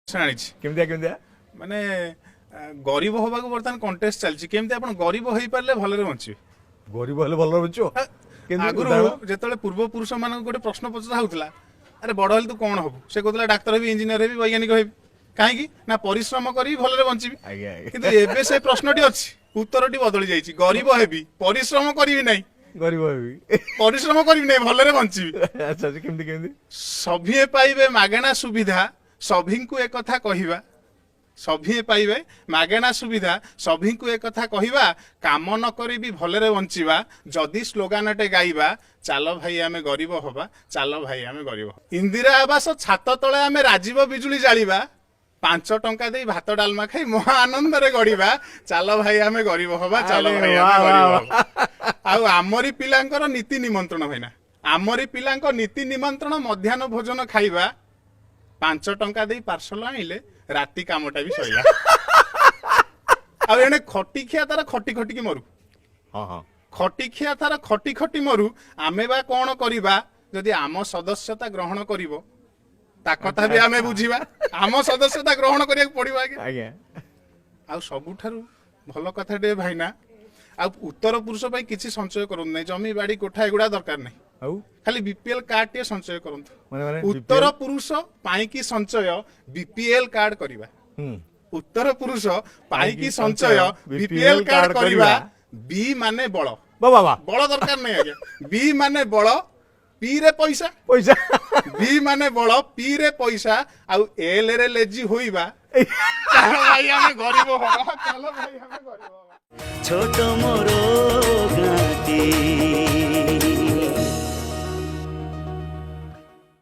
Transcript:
केमतिया माने गरीब होबा को बर्तमान कंटेस्ट चलछि केमति आपण गरीब होई पारले भलरे बंचिबे गरीब हेले भल बचो आगुरु जेतले पूर्व पुरुष मानक गोटे प्रश्न पचरा होतला अरे बड़ हेले तू कोन हबु से कहतला डाक्टर हेबी इंजीनियर हेबी वैज्ञानिक हेबी काहेकि ना परिश्रम करी भलरे बंचिबी किंतु एबे से प्रश्नटी अछि उत्तरटी बदली जाइछि गरीब हेबी परिश्रम करिवि नै गरीब हेबी परिश्रम करिवि नै भलरे बंचिबी अच्छा केमति सभिए पाइबे मागेना सुविधा सभी को एक कथा कहिबा सभी पाइबे मागेना सुविधा सभी को एक कथा कहिबा काम न करी भी भलरे बंचिबा जदि स्लोगानटे गाइबा चालो भाई आमे गरीब होबा चालो भाई आमे गरीब इंदिरा आवास छात तले आमे राजीव बिजुली जालिबा 5 टंका दे भात डालमा खाई महा आनंद रे गड़ीबा चालो भाई आमे गरीब होबा चालो भाई आमे गरीब आउ आमरी पिलांकर नीति निमंत्रण भाईना आमरी पिलांक नीति निमंत्रण मध्याह्न भोजन खाइबा 5 टंका दे पार्सल आइले राति कामटा भी सइला अब एने खटी खिया तार खटी खटी की मरु हां खटी खिया तार खटी खटी मरु आमे बा कोन करिबा जदि आम सदस्यता ग्रहण करिवो ता कथा भी आमे बुझिबा आम सदस्यता ग्रहण करिया पड़िबा आज्ञा आ सबुठारु भलो कथा दे भाईना आ उत्तर पुरुष पई किछि संचय करन नै जमी बाड़ी कोठा एगुडा दरकार नै खाली बीपीएल कार्ड टे संचय करंतु उत्तर पुरुष पाई की संचय बीपीएल कार्ड करिबा उत्तर पुरुष पाई की संचय बीपीएल कार्ड करिबा बी माने बळ बाबा बळ दरकार नै आज्ञा बी माने बळ पी रे पैसा पैसा बी माने बळ पी रे पैसा आ एल रे लेजी होइबा चलो भाई हमें गरीब होबा चलो भाई हमें गरीब होबा छोट मोरो गाती